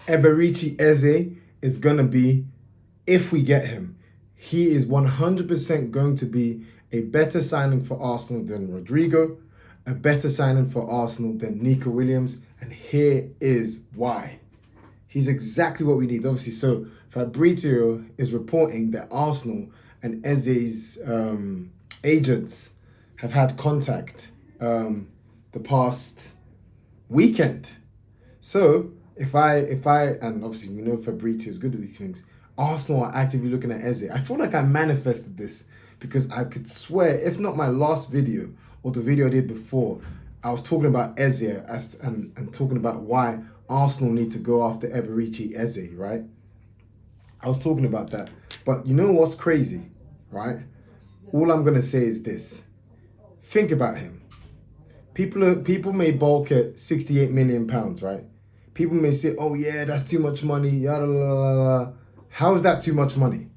Eberechi Eze is going to be, if we get him, he is 100% going to be a better signing for Arsenal than Rodrygo, a better signing for Arsenal than Nico Williams, and here is why. He's exactly what we need. Obviously, so Fabrizio is reporting that Arsenal and Eze's agents have had contact the past weekend. So if I and obviously we know Fabrizio is good at these things, Arsenal are actively looking at Eze. I feel like I manifested this because I could swear, if not my last video or the video I did before, I was talking about Eze and talking about why Arsenal need to go after Eberechi Eze, right? I was talking about that. But you know what's crazy, right? All I'm going to say is this. Think about him. People may balk at £68 million, right? People may say, oh yeah, that's too much money, yada, la, la, la. How is that too much money?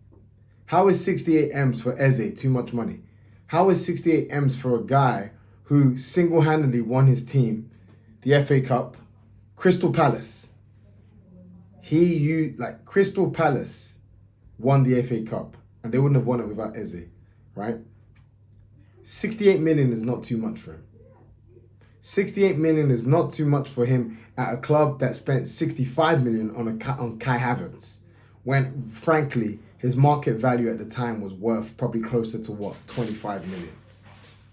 How is 68 M's for Eze too much money? How is 68 M's for a guy who single-handedly won his team the FA Cup, Crystal Palace? Crystal Palace won the FA Cup and they wouldn't have won it without Eze, right? 68 million is not too much for him. 68 million is not too much for him at a club that spent 65 million on Kai Havertz, when frankly his market value at the time was worth probably closer to 25 million.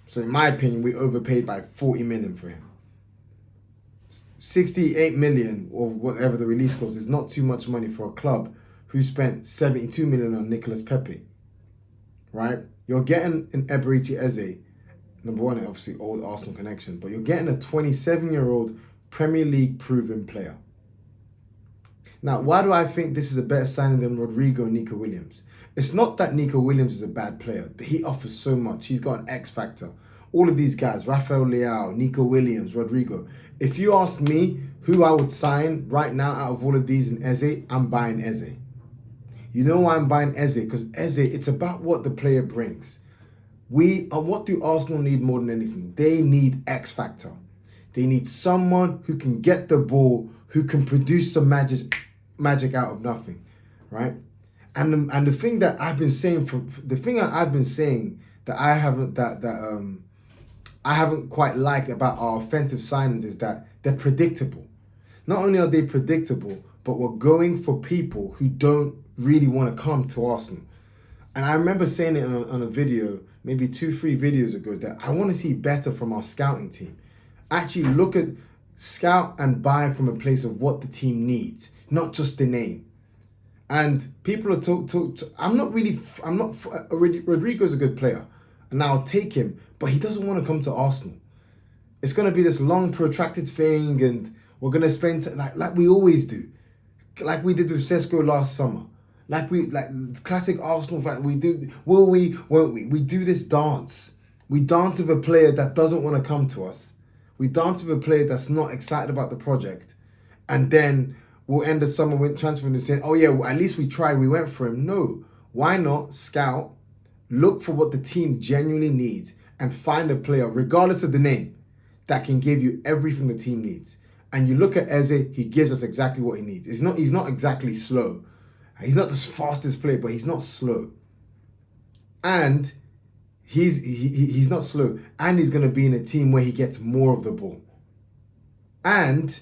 So in my opinion, we overpaid by 40 million for him. 68 million or whatever the release clause is not too much money for a club who spent 72 million on Nicolas Pepe, right? You're getting an Eberechi Eze, number one, obviously old Arsenal connection, but you're getting a 27-year-old Premier League proven player. Now, why do I think this is a better signing than Rodrygo and Nico Williams? It's not that Nico Williams is a bad player. He offers so much. He's got an X factor. All of these guys, Rafael Leao, Nico Williams, Rodrygo. If you ask me who I would sign right now out of all of these in Eze, I'm buying Eze. You know why I'm buying Eze? Because Eze, it's about what the player brings. What do Arsenal need more than anything? They need X factor. They need someone who can get the ball, who can produce some magic out of nothing, right? And the thing that I've been saying that I haven't quite liked about our offensive signings is that they're predictable. Not only are they predictable, but we're going for people who don't really want to come to Arsenal. And I remember saying it on a video, maybe 2-3 videos ago, that I want to see better from our scouting team. Actually look at, scout and buy from a place of what the team needs, not just the name. And people are Rodrygo's a good player, and I'll take him, but he doesn't want to come to Arsenal. It's going to be this long, protracted thing, and we're going to spend, like we always do. Like we did with Sesko last summer. Like classic Arsenal fan, we do, will we, won't we? We do this dance. We dance with a player that doesn't want to come to us. We dance with a player that's not excited about the project. And then we'll end the summer with transfer and saying, oh yeah, well, at least we tried, we went for him. No, why not scout, look for what the team genuinely needs, and find a player, regardless of the name, that can give you everything the team needs. And you look at Eze, he gives us exactly what he needs. He's not exactly slow. He's not the fastest player, but he's not slow. And he's not slow. And he's going to be in a team where he gets more of the ball. And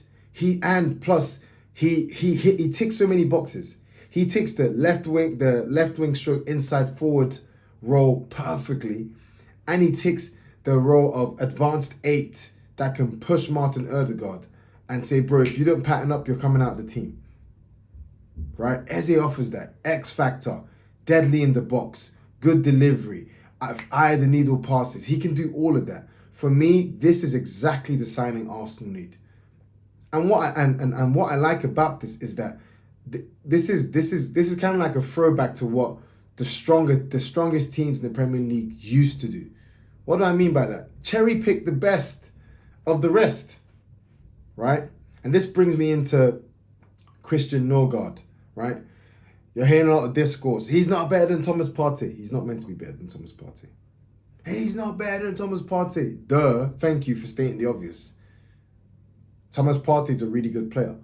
plus he ticks so many boxes. He ticks the left wing stroke inside forward role perfectly. And he ticks the role of advanced 8 that can push Martin Ødegaard and say, bro, if you don't pattern up, you're coming out of the team. Right? Eze offers that. X factor. Deadly in the box. Good delivery. Eye the needle passes. He can do all of that. For me, this is exactly the signing Arsenal need. And what I like about this is that this is kind of like a throwback to what the strongest teams in the Premier League used to do. What do I mean by that? Cherry pick the best of the rest, right? And this brings me into Christian Norgaard, right? You're hearing a lot of discourse. He's not better than Thomas Partey. He's not meant to be better than Thomas Partey. He's not better than Thomas Partey. Duh. Thank you for stating the obvious. Thomas Partey is a really good player.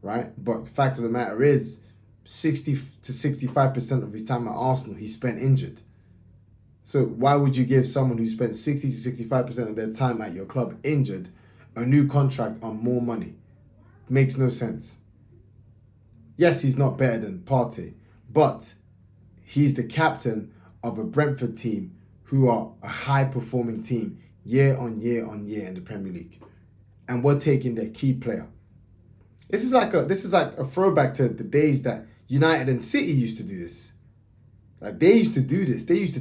right? But the fact of the matter is, 60 to 65% of his time at Arsenal, he spent injured. So why would you give someone who spent 60 to 65% of their time at your club injured a new contract on more money? Makes no sense. Yes, he's not better than Partey, but he's the captain of a Brentford team who are a high-performing team year on year on year in the Premier League. And we're taking their key player. This is like a throwback to the days that United and City used to do this. Like they used to do this. They used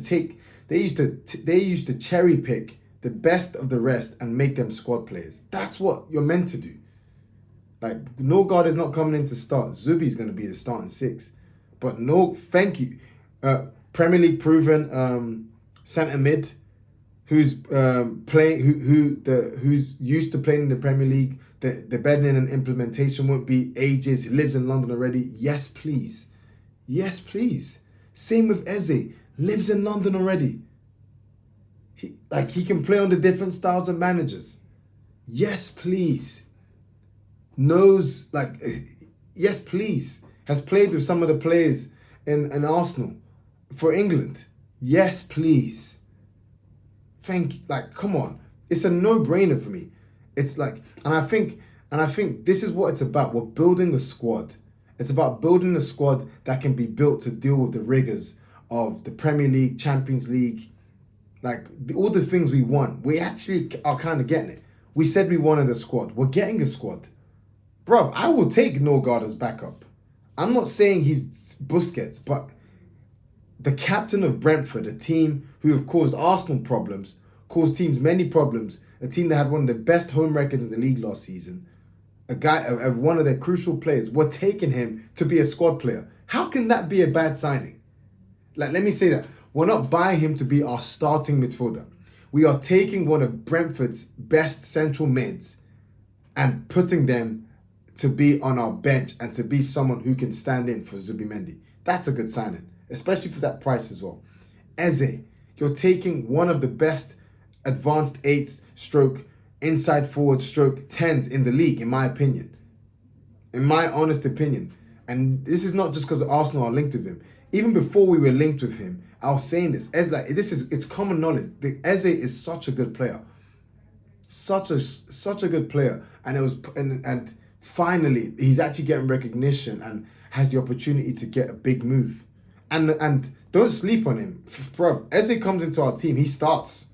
to cherry pick the best of the rest and make them squad players. That's what you're meant to do. Like Norgaard is not coming in to start. Zubi's going to be the starting six. But no, thank you. Premier League proven centre mid, who's who's used to playing in the Premier League. The bedding and implementation won't be ages. He lives in London already. Yes, please. Yes, please. Same with Eze. Lives in London already. He can play on the different styles of managers. Yes, please. Knows, yes, please. Has played with some of the players in Arsenal for England. Yes, please. Come on. It's a no-brainer for me. It's and I think this is what it's about. We're building a squad. It's about building a squad that can be built to deal with the rigors of the Premier League, Champions League, all the things we want. We actually are kind of getting it. We said we wanted a squad. We're getting a squad. Bruv, I will take Norgaard as backup. I'm not saying he's Busquets, but the captain of Brentford, a team who have caused Arsenal problems, caused teams many problems, a team that had one of the best home records in the league last season, one of their crucial players, we're taking him to be a squad player. How can that be a bad signing? Let me say that. We're not buying him to be our starting midfielder. We are taking one of Brentford's best central mids and putting them to be on our bench and to be someone who can stand in for Zubimendi. That's a good signing, especially for that price as well. Eze, you're taking one of the best advanced 8s stroke inside forward stroke 10s in the league, in my opinion. In my honest opinion. And this is not just because Arsenal are linked with him. Even before we were linked with him, I was saying this. It's common knowledge. Eze is such a good player. Such a good player. And finally he's actually getting recognition and has the opportunity to get a big move. And don't sleep on him. Bro, Eze comes into our team, he starts.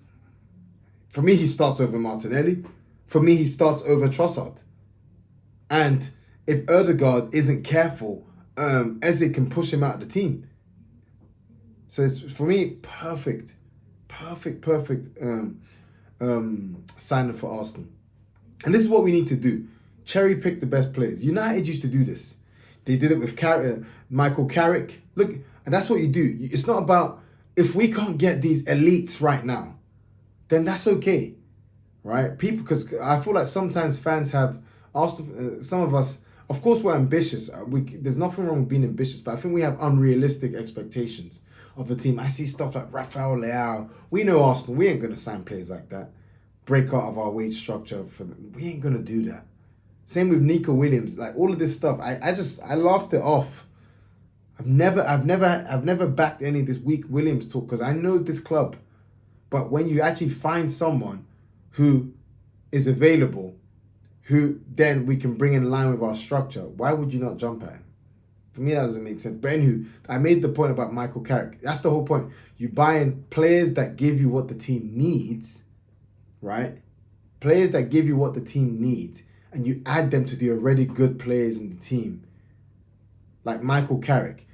For me, he starts over Martinelli. For me, he starts over Trossard. And if Rodrygo isn't careful, Eze can push him out of the team. So it's, for me, perfect signing for Arsenal. And this is what we need to do. Cherry pick the best players. United used to do this. They did it with Michael Carrick. Look, and that's what you do. It's not about, if we can't get these elites right now, then that's okay, right? Because I feel like sometimes fans have Arsenal. Some of us, of course, we're ambitious. There's nothing wrong with being ambitious, but I think we have unrealistic expectations of the team. I see stuff like Rafael Leao. We know Arsenal. We ain't gonna sign players like that. Break out of our wage structure for them. We ain't gonna do that. Same with Nico Williams. All of this stuff, I laughed it off. I've never backed any of this weak Williams talk because I know this club. But when you actually find someone who is available, who then we can bring in line with our structure, why would you not jump at him? For me, that doesn't make sense. But anywho, I made the point about Michael Carrick. That's the whole point. You buy in players that give you what the team needs, right? Players that give you what the team needs, and you add them to the already good players in the team. Like Michael Carrick.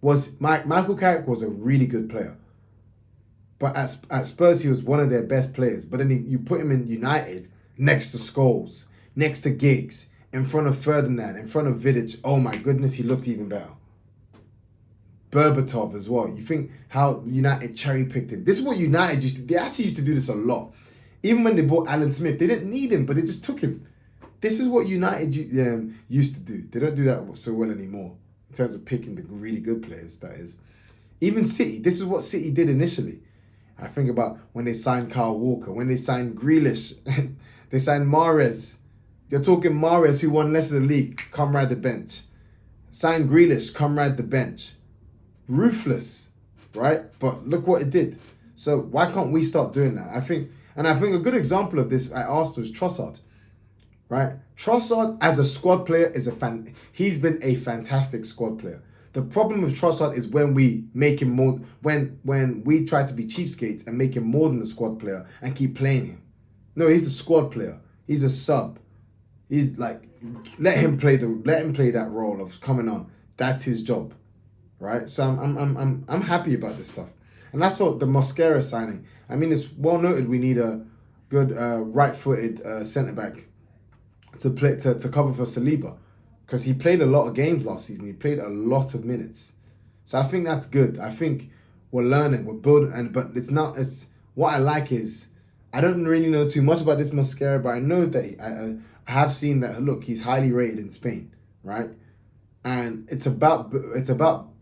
Michael Carrick was a really good player. But at Spurs, he was one of their best players. But then you put him in United next to Scholes, next to Giggs, in front of Ferdinand, in front of Vidic. Oh my goodness, he looked even better. Berbatov as well. You think how United cherry-picked him. This is what United used to do. They actually used to do this a lot. Even when they bought Alan Smith, they didn't need him, but they just took him. This is what United used to do. They don't do that so well anymore in terms of picking the really good players, that is. Even City, this is what City did initially. I think about when they signed Kyle Walker, when they signed Grealish, they signed Mahrez, You're talking Mahrez, who won Leicester the league, come ride the bench. Sign Grealish, come ride the bench. Ruthless, right? But look what it did. So why can't we start doing that? I think a good example of this at Arsenal is Trossard, right? Trossard as a squad player is he's been a fantastic squad player. The problem with Trossard is when we make him more, when we try to be cheapskates and make him more than the squad player and keep playing him. No, he's a squad player. He's a sub. He's like, let him play that role of coming on. That's his job, right? So I'm happy about this stuff, and that's what the Mosquera signing. I mean, it's well noted we need a good right-footed centre back to play to cover for Saliba, because he played a lot of games last season. He played a lot of minutes, so I think that's good. I think we're learning, we're building, but it's not. It's what I like is I don't really know too much about this Mosquera, but I know that I have seen that. Look, he's highly rated in Spain, right? And it's about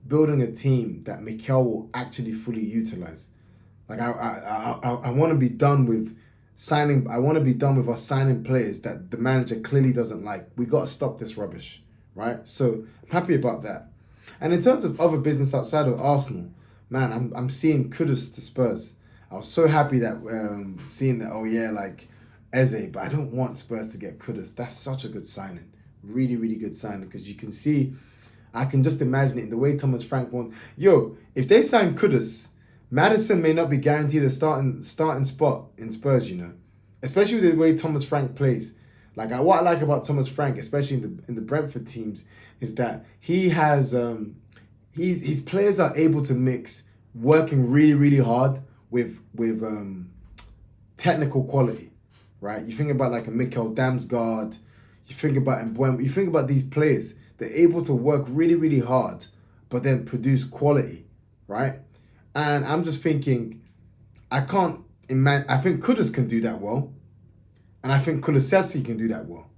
building a team that Mikel will actually fully utilize. Like I want to be done with signing. I want to be done with us signing players that the manager clearly doesn't like. We got to stop this rubbish, right? So I'm happy about that. And in terms of other business outside of Arsenal, man, I'm seeing kudos to Spurs. I was so happy that seeing that. Oh yeah, like Eze, but I don't want Spurs to get kudos. That's such a good signing. Really, really good signing, because you can see, I can just imagine it in the way Thomas Frank won. Yo, if they sign Kudus, Maddison may not be guaranteed a starting spot in Spurs, you know. Especially with the way Thomas Frank plays. Like what I like about Thomas Frank, especially in the Brentford teams, is that he has his players are able to mix working really, really hard with technical quality. Right? You think about like a Mikkel Damsgaard, you think about Mbuemo, you think about these players, they're able to work really, really hard, but then produce quality, right? And I'm just thinking, I think Kudus can do that well, and I think Kulusevski can do that well.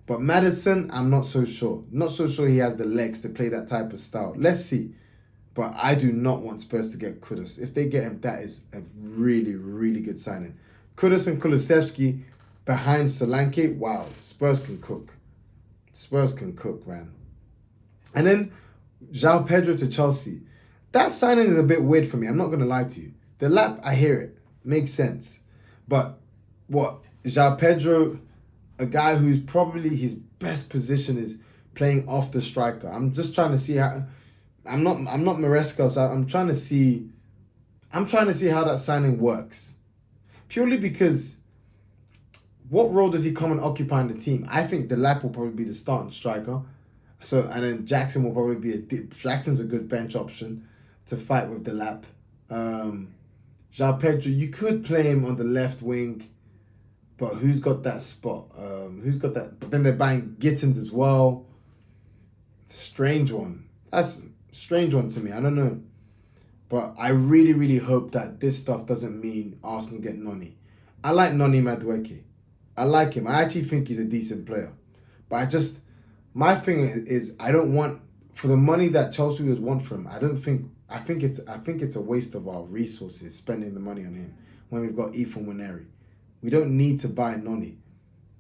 But Maddison, I'm not so sure. Not so sure he has the legs to play that type of style. Let's see. But I do not want Spurs to get Kudus. If they get him, that is a really, really good signing. Kudus and Kulusevski behind Solanke, wow, Spurs can cook. Spurs can cook, man. And then João Pedro to Chelsea. That signing is a bit weird for me. I'm not going to lie to you. The lap, I hear it. Makes sense. But what? João Pedro, a guy who's probably his best position is playing off the striker. I'm just trying to see how... I'm not Maresca, so I'm trying to see how that signing works. Purely because what role does he come and occupy in the team? I think the Lap will probably be the starting striker. So, and then Jackson will probably be Jackson's a good bench option to fight with the Lap. João Pedro, you could play him on the left wing, but who's got that spot? But then they're buying Gittins as well. Strange one. That's a strange one to me. I don't know. But I really, really hope that this stuff doesn't mean Arsenal get Noni. I like Noni Madueke. I like him. I actually think he's a decent player. But my thing is I don't want, for the money that Chelsea would want from him, I think it's a waste of our resources spending the money on him when we've got Ethan Waneri. We don't need to buy Noni.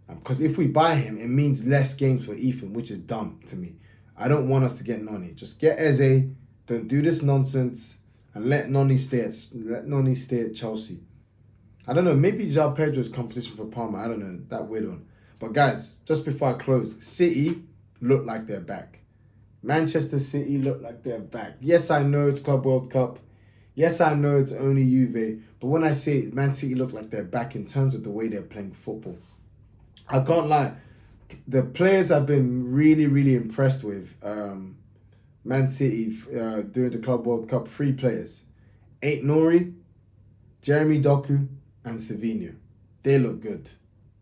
Because if we buy him, it means less games for Ethan, which is dumb to me. I don't want us to get Noni. Just get Eze. Don't do this nonsense. And let Noni stay at Chelsea. I don't know, maybe João Pedro's competition for Palmer. I don't know, that weird one. But guys, just before I close, City look like they're back. Manchester City look like they're back. Yes, I know it's Club World Cup. Yes, I know it's only Juve. But when I say Man City look like they're back in terms of the way they're playing football, I can't lie. The players I've been really, really impressed with, Man City during the Club World Cup, 3 players. Nori, Jeremy Doku, and Savinho. They look good.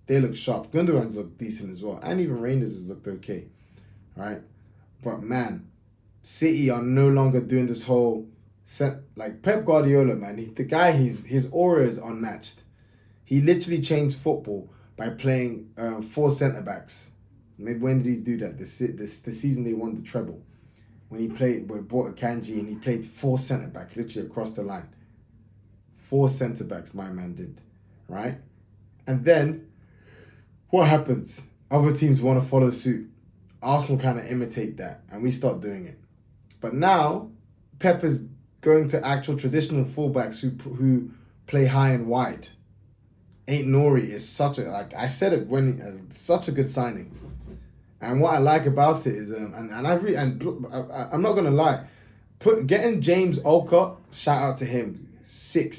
They look sharp. Gundogan's look decent as well. And even Rangers has looked okay. Right? But man, City are no longer doing this whole like Pep Guardiola, man. His aura is unmatched. He literally changed football by playing 4 centre backs. Maybe when did he do that? The season they won the treble. When he brought Akanji and he played 4 centre backs literally across the line. 4 centre backs, my man did, right? And then what happens? other teams want to follow suit. Arsenal kind of imitate that, and we start doing it. But now, Pep is going to actual traditional fullbacks who play high and wide. Ain't Nori is such a, like I said it when such a good signing. And what I like about it is I'm not gonna lie, getting James Olcott, shout out to him, sick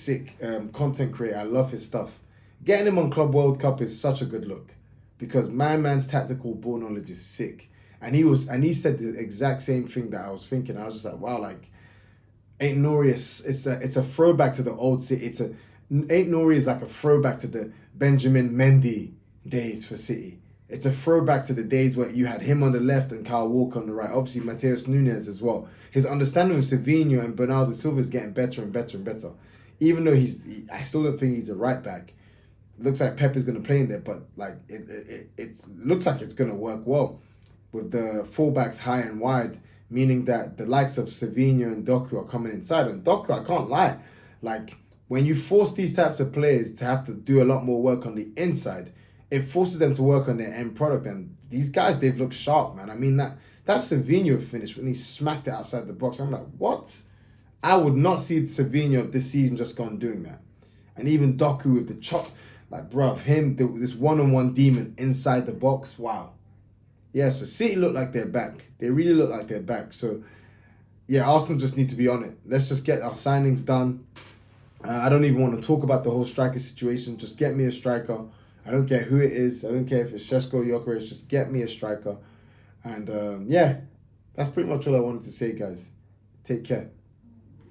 content creator. I love his stuff. Getting him on Club World Cup is such a good look, because man's tactical ball knowledge is sick, and he said the exact same thing that I was thinking. I was just like, wow, like Ain't Nori it's a throwback to the old City. Ain't Nori is like a throwback to the Benjamin Mendy days for City. It's a throwback to the days where you had him on the left and Kyle Walker on the right. Obviously, Mateus Nunes as well. His understanding of Savinho and Bernardo Silva is getting better and better and better. Even though I still don't think he's a right back. It looks like Pep is going to play in there, but like it looks like it's going to work well with the fullbacks high and wide, meaning that the likes of Savinho and Doku are coming inside. And Doku, I can't lie, like when you force these types of players to have to do a lot more work on the inside, it forces them to work on their end product. And these guys, they've looked sharp, man. I mean, that Savinho finish when he smacked it outside the box, I'm like, what? I would not see Savinho of this season just gone doing that. And even Doku with the chop, like, bruv, this one-on-one demon inside the box, wow. Yeah, so City look like they're back. They really look like they're back. So, yeah, Arsenal just need to be on it. Let's just get our signings done. I don't even want to talk about the whole striker situation. Just get me a striker. I don't care who it is. I don't care if it's Šeško, Jokeres. Just get me a striker. And yeah, that's pretty much all I wanted to say, guys. Take care.